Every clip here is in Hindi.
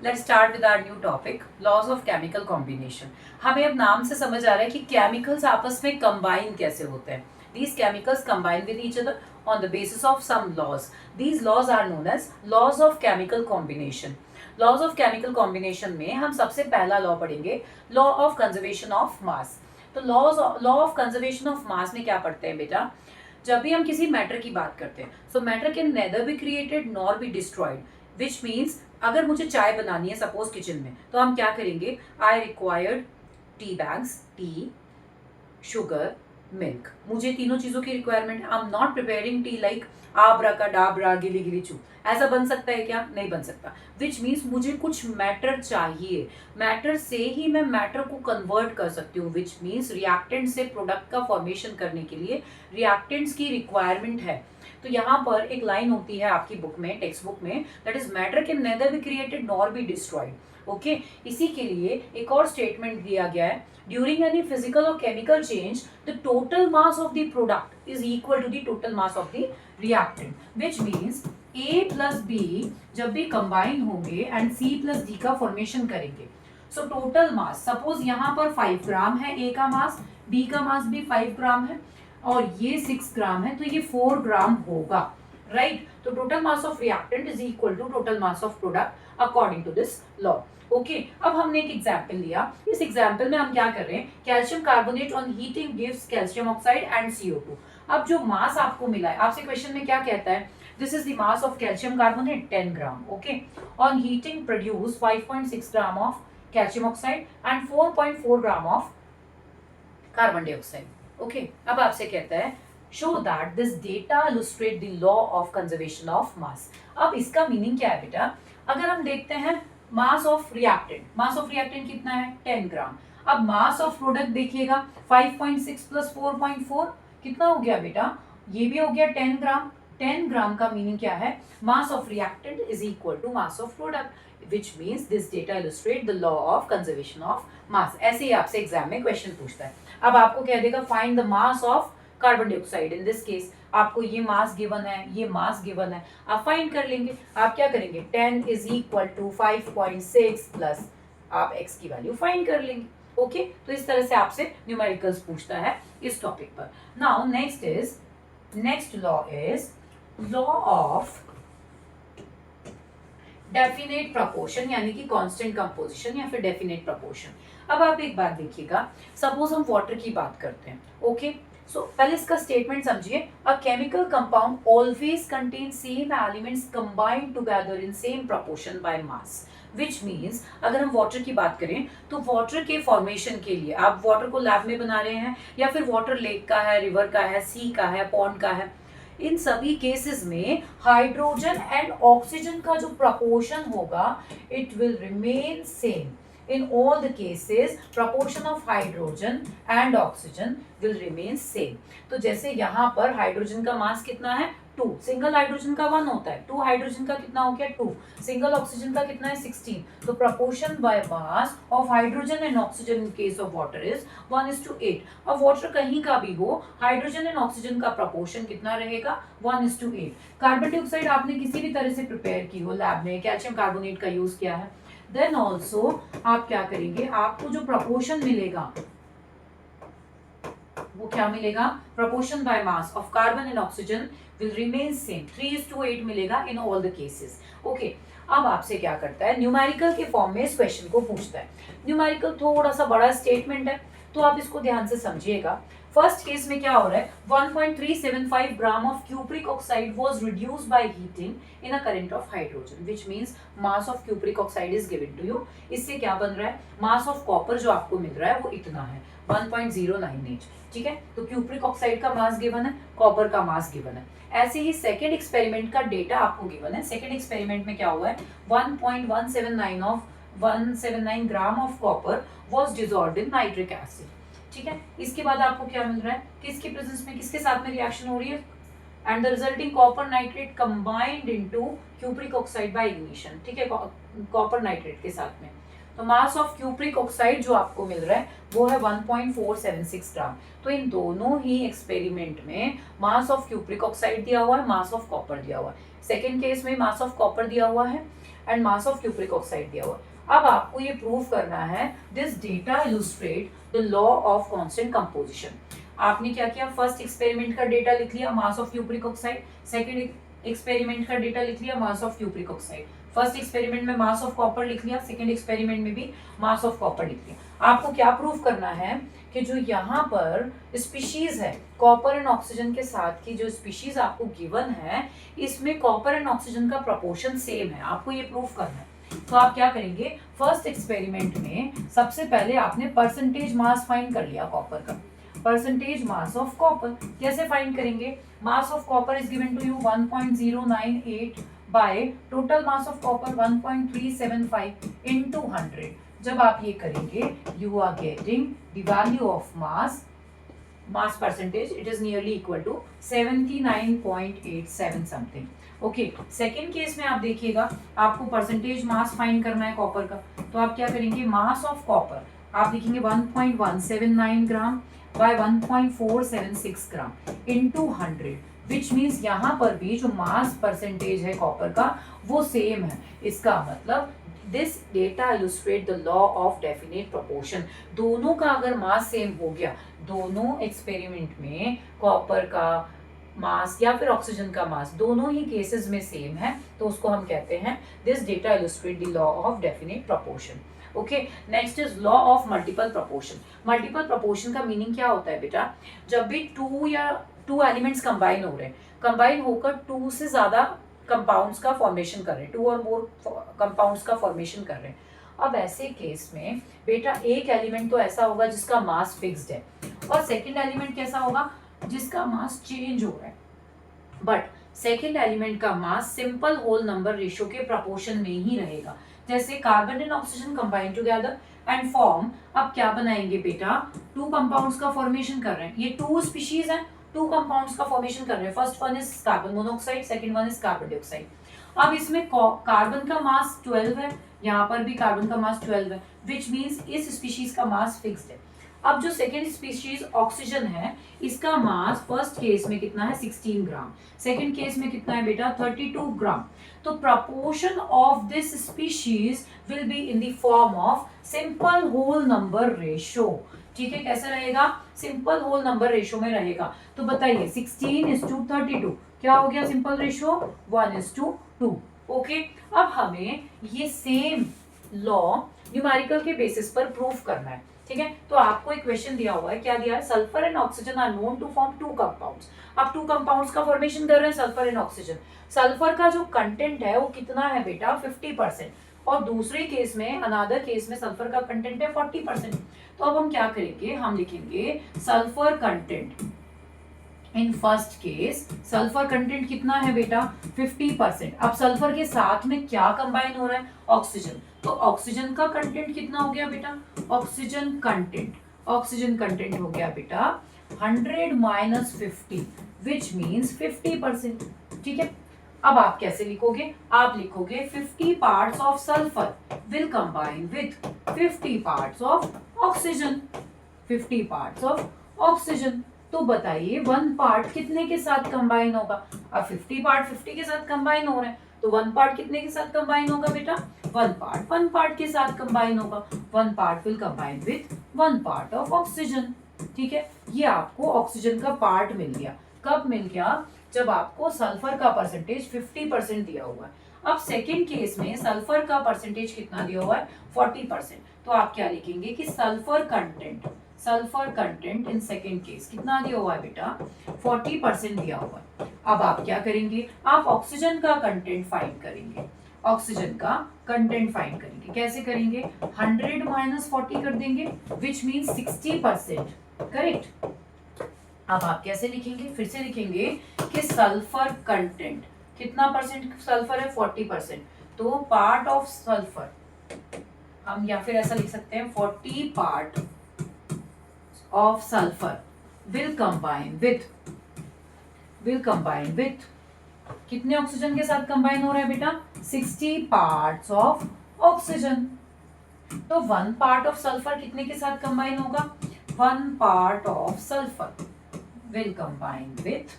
Let's start with our new topic, laws of chemical combination. हमें अब नाम से समझ आ रहा है कि केमिकल्स आपस में कंबाइन कैसे होते हैं। These chemicals combine with each other on the basis of some laws. These laws are known as laws of chemical combination. Laws of chemical combination में हम सबसे पहला लॉ पढ़ेंगे, law of conservation of mass. तो law of conservation of mass में क्या पढ़ते हैं बेटा? जब भी हम किसी मैटर की बात करते हैं, सो matter can neither be created nor be destroyed, which means अगर मुझे चाय बनानी है सपोज किचन में, तो हम क्या करेंगे? I required tea bags, tea, sugar, milk. मुझे तीनों चीजों की रिक्वायरमेंट है। I am not preparing tea like abracadabra गिली गिली चू। ऐसा बन सकता है क्या? नहीं बन सकता। विच मीन्स मुझे कुछ मैटर चाहिए, मैटर से ही मैं मैटर को कन्वर्ट कर सकती हूँ। विच मीन्स रिएक्टेंट से प्रोडक्ट का फॉर्मेशन करने के लिए रिएक्टेंट्स की रिक्वायरमेंट है। तो यहाँ पर एक लाइन होती है आपकी बुक में, टेक्स्ट बुक में, that is matter can neither be created nor be destroyed. Okay, इसी के लिए एक और स्टेटमेंट दिया गया है, ड्यूरिंग एनी फिजिकल और chemical change the total mass of the product is equal to the total mass of the reactant. Which means A plus B जब भी कंबाइन होंगे एंड सी प्लस डी का फॉर्मेशन करेंगे, सो टोटल मास, सपोज यहाँ पर 5 ग्राम है ए का मास, बी का मास भी 5 ग्राम है और ये 6 ग्राम है, तो ये 4 ग्राम होगा, राइट? तो total mass of reactant is equal to total mass of product according to this law. Okay, अब हमने एक एग्जाम्पल लिया। इस एग्जाम्पल में हम क्या कर रहे हैं? Calcium carbonate on heating gives calcium oxide and CO2। अब जो मास आपको मिला है, आपसे क्वेश्चन में क्या कहता है? This is the mass of calcium carbonate 10 gram. Okay, on heating produce 5.6 gram of calcium oxide and 4.4 gram of carbon dioxide. Okay, अब आपसे कहता है show that this data illustrate the law of conservation of मास। अब इसका मीनिंग क्या है बेटा? अगर हम देखते हैं मास of reactant, mass of reactant कितना है? 10 ग्राम। अब मास ऑफ प्रोडक्ट देखिएगा, 5.6 प्लस 4.4 कितना हो गया बेटा? ये भी हो गया 10 ग्राम। 10 ग्राम का मीनिंग क्या है? Mass of reactant is equal to mass of product, which means this data illustrate the law of conservation of mass. ऐसे ही आपसे एग्जाम में क्वेश्चन पूछता है। अब आपको कह देगा find the mass of carbon dioxide. In this case आपको ये मास गिवन है, ये मास गिवन है, आप फाइंड कर लेंगे। आप क्या करेंगे? 10 इज इक्वल टू 5.6 प्लस आप x की वैल्यू फाइंड कर लेंगे। ओके, तो इस तरह से आपसे न्यूमेरिकल्स पूछता है इस टॉपिक पर। Now next law is law of definite proportion, यानी कि कांस्टेंट कंपोजिशन या फिर डेफिनेट प्रपोर्शन। अब आप एक बात देखिएगा, सपोज हम वाटर की बात करते हैं। ओके, सो पहले इसका स्टेटमेंट समझिए। A chemical compound always contain same elements combined together in same proportion by mass. Which means अगर हम वाटर की बात करें तो वाटर के फॉर्मेशन के लिए आप वाटर को लैब में बना रहे हैं या फिर वाटर लेक का है, रिवर का है, सी का है, पॉन्ड का है, इन सभी केसेस में हाइड्रोजन एंड ऑक्सीजन का जो प्रपोर्शन होगा it will remain same. In all the cases, proportion of hydrogen and oxygen will remain same. तो जैसे यहाँ पर हाइड्रोजन का मास कितना है? 2, सिंगल हाइड्रोजन का 1 होता है, 2 हाइड्रोजन का कितना हो गया? 2, सिंगल ऑक्सीजन का कितना है? 16। तो proportion by mass of hydrogen and oxygen in case of water is 1:8। अब वाटर कहीं का भी हो, हाइड्रोजन एंड ऑक्सीजन का proportion कितना रहेगा? 1:8। कार्बन डाइऑक्साइड आपने किसी भी तरह से प्रिपेयर की हो लैब में, कैल्शियम कार्बोनेट का यूज किया है, देन ऑल्सो आप क्या करेंगे? आपको जो प्रपोर्शन मिलेगा वो क्या मिलेगा? Proportion by mass of carbon and oxygen will remain same, 3:8 मिलेगा in all the cases. Okay, अब आपसे क्या करता है? न्यूमेरिकल के फॉर्म में इस क्वेश्चन को पूछता है। न्यूमेरिकल थोड़ा सा बड़ा स्टेटमेंट है, तो आप इसको ध्यान से समझिएगा। फर्स्ट केस में क्या हो रहा है? 1.375 gram of cupric oxide was reduced by heating in a current of hydrogen, which means mass of cupric oxide is given to you. इससे क्या बन रहा है? मास ऑफ कॉपर जो आपको मिल रहा है वो इतना है, 1.098। ठीक है, तो क्यूप्रिक ऑक्साइड का मास गिवन है, कॉपर का मास गिवन है। ऐसे ही सेकेंड एक्सपेरिमेंट का डेटा आपको गिवन है। सेकेंड एक्सपेरिमेंट में क्या हुआ है? 1.179 gram of copper was dissolved in nitric acid. ठीक है, इसके बाद आपको क्या मिल रहा है? किसके प्रेजेंस में, किसके साथ में रिएक्शन हो रही है? And the resulting copper nitrate combined into cupric oxide by ignition. ठीक है, कॉपर नाइट्रेट के साथ में। तो मास ऑफ क्यूप्रिक ऑक्साइड जो आपको मिल रहा है वो है 1.476 ग्राम। तो इन दोनों ही एक्सपेरिमेंट में मास ऑफ क्यूप्रिक ऑक्साइड दिया हुआ है, मास ऑफ कॉपर दिया हुआ है। सेकेंड केस में मास ऑफ कॉपर दिया हुआ है and mass of cupric oxide दिया हुआ है। अब आपको ये प्रूव करना है, this data illustrate the law of constant composition. आपने क्या किया, फर्स्ट एक्सपेरिमेंट का डेटा लिख लिया मास of cupric oxide, second experiment का डेटा लिख लिया मास of cupric oxide, first experiment में मास ऑफ कॉपर लिख लिया, सेकंड एक्सपेरिमेंट में भी मास ऑफ कॉपर लिख लिया। आपको क्या प्रूव करना है कि जो यहाँ पर स्पीशीज है कॉपर एंड ऑक्सीजन के साथ की जो स्पीशीज आपको गिवन है, इसमें कॉपर एंड ऑक्सीजन का प्रोपोर्शन सेम है। आपको ये प्रूव करना है। तो आप क्या करेंगे, फर्स्ट एक्सपेरिमेंट में सबसे पहले आपने परसेंटेज मास फाइंड कर लिया कॉपर का, परसेंटेज मास ऑफ कॉपर कैसे फाइंड करेंगे, mass of copper is given to you 1.098 by total mass of copper 1.375 into 100। जब आप ये करेंगे you are getting the value of mass percentage, it is nearly equal to 79.87 something. Okay, second case में आप देखिएगा आपको परसेंटेज मास फाइंड करना है कॉपर का, तो आप क्या करेंगे, मास ऑफ कॉपर आप लिखेंगे 1.179 ग्राम bye 1.476 gram into 100, which means यहाँ पर भी जो मास परसेंटेज है कॉपर का वो सेम है। इसका मतलब this data illustrate the law of definite proportion. दोनों का अगर मास सेम हो गया, दोनों एक्सपेरिमेंट में कॉपर का मास या फिर ऑक्सीजन का मास दोनों ही केसेस में सेम है, तो उसको हम कहते हैं this data illustrate the law of definite proportion. Okay, next is law of multiple proportion. Multiple proportion का मीनिंग क्या होता है बेटा, जब भी टू एलिमेंट्स कंबाइन हो रहे हैं, कंबाइन होकर टू से ज्यादा कंपाउंड्स का फॉर्मेशन कर रहे हैं, टू और मोर कंपाउंड्स का फॉर्मेशन कर रहे हैं। अब ऐसे केस में बेटा एक एलिमेंट तो ऐसा होगा जिसका मास फिक्स्ड है, और सेकंड एलिमेंट कैसा होगा जिसका मास चेंज हो रहा है। बट सेकंड एलिमेंट का मास सिंपल होल नंबर रेशियो के प्रोपोर्शन में ही रहेगा। जैसे carbon and oxygen combine together and form, अब क्या बनाएंगे बेटा, टू कंपाउंड्स का फॉर्मेशन कर रहे हैं, ये टू स्पीशीज हैं, टू कंपाउंड्स का फॉर्मेशन कर रहे हैं। First one is carbon monoxide, second one is carbon dioxide. अब इसमें कार्बन का मास 12 है, यहाँ पर भी कार्बन का मास 12 है, विच मीन्स इस स्पीशीज का मास फिक्स्ड है। अब जो सेकेंड स्पीशीज ऑक्सीजन है, इसका मास फर्स्ट केस में कितना है 16 ग्राम, सेकेंड केस में कितना है बेटा 32 ग्राम। तो proportion of this species will be in the form of simple whole number ratio। ठीक है, कैसे रहेगा, सिंपल होल नंबर रेशियो में रहेगा। तो बताइए 16:32 क्या हो गया सिंपल रेशियो, 1:2। ओके, अब हमें ये सेम लॉ न्यूमेरिकल के बेसिस पर प्रूफ करना है। ठीक है, तो आपको एक क्वेश्चन दिया हुआ है, क्या दिया है, sulphur and oxygen are known to form two compounds. अब टू कंपाउंड्स का फॉर्मेशन कर रहे हैं सल्फर एंड ऑक्सीजन। सल्फर का जो कंटेंट है वो कितना है बेटा 50%, और दूसरे केस में अनदर केस में सल्फर का कंटेंट है 40%। तो अब हम क्या करेंगे, हम लिखेंगे sulphur content in first case, sulphur content कितना है बेटा 50%। अब सल्फर के साथ में क्या कंबाइन हो रहा है, ऑक्सीजन, तो ऑक्सीजन का कंटेंट कितना हो गया बेटा, ऑक्सीजन कंटेंट हो गया बेटा 100 माइनस 50 विच मीन्स 50%। ठीक है, अब आप कैसे लिखोगे, आप लिखोगे 50 parts of sulphur will combine with 50 parts of oxygen, 50 parts of oxygen. तो बताइए 1 पार्ट कितने के साथ कंबाइन होगा, अब 50 पार्ट 50 के साथ कंबाइन हो रहे हैं, तो 1 पार्ट कितने के साथ कंबाइन होगा बेटा, 1 पार्ट के साथ कंबाइन होगा, 1 part will combine with 1 part of oxygen. ठीक है, ये आपको ऑक्सीजन का पार्ट मिल गया। कब मिल गया, जब आपको सल्फर का परसेंटेज 50% दिया हुआ है। अब सेकेंड केस में सल्फर का परसेंटेज कितना दिया हुआ है 40%, तो आप क्या लिखेंगे कि sulphur content in second case कितना दिया हुआ है बेटा 40% दिया हुआ है। अब आप क्या करेंगे, आप ऑक्सीजन का कंटेंट फाइंड करेंगे, कैसे करेंगे, 100 माइनस 40 कर देंगे विच मीन्स 60%, करेक्ट। अब आप कैसे लिखेंगे, फिर से लिखेंगे कि सल्फर कंटेंट कितना परसेंट सल्फर है 40%, तो पार्ट ऑफ सल्फर हम या फिर ऐसा लिख सकते हैं 40 part of sulphur will combine with कितने ऑक्सीजन के साथ कंबाइन हो रहा है बेटा 60 पार्ट्स ऑफ ऑक्सीजन। तो 1 पार्ट ऑफ सल्फर कितने के साथ कंबाइन होगा? 1 part of sulphur will combine with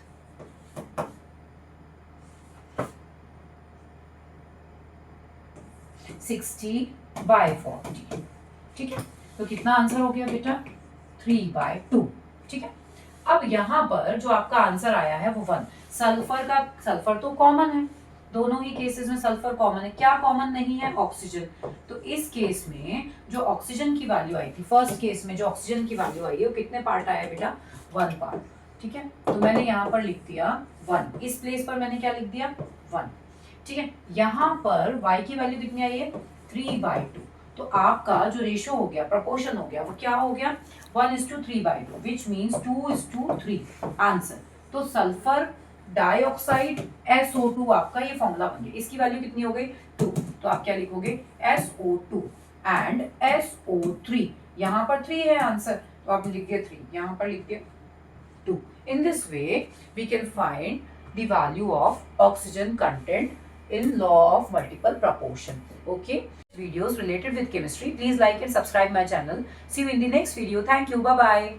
60/40। ठीक है, तो कितना आंसर हो गया बेटा? 3/2। ठीक है, अब यहाँ पर जो आपका आंसर आया है वो 1। सल्फर तो कॉमन है, दोनों ही केसेस में सल्फर कॉमन है। क्या कॉमन नहीं है? ऑक्सीजन। तो इस केस में जो ऑक्सीजन की वैल्यू आई थी, फर्स्ट केस में जो ऑक्सीजन की वैल्यू आई है वो कितने पार्ट आया बेटा? 1 पार्ट। ठीक है, तो मैंने यहाँ पर लिख दिया 1, इस प्लेस पर मैंने क्या लिख दिया? 1। ठीक है, यहाँ पर y की वैल्यू कितनी आई है? 3/2। तो आपका जो रेशो हो गया, प्रपोर्शन हो गया, वो क्या हो गया? 1:3/2, विच मीन्स 2:3 आंसर। तो सल्फर डाइऑक्साइड SO2 आपका ये फॉर्मूला बन गया। इसकी वैल्यू कितनी हो गई? 2। तो आप क्या लिखोगे? SO2 and SO3। यहाँ पर 3 है आंसर, तो आपने लिख दिया 3, यहाँ पर लिख दिया 2। In this way, we can find the value of oxygen content in law of multiple proportion. Okay. Videos related with chemistry. Please like and subscribe my channel. See you in the next video. Thank you. Bye bye.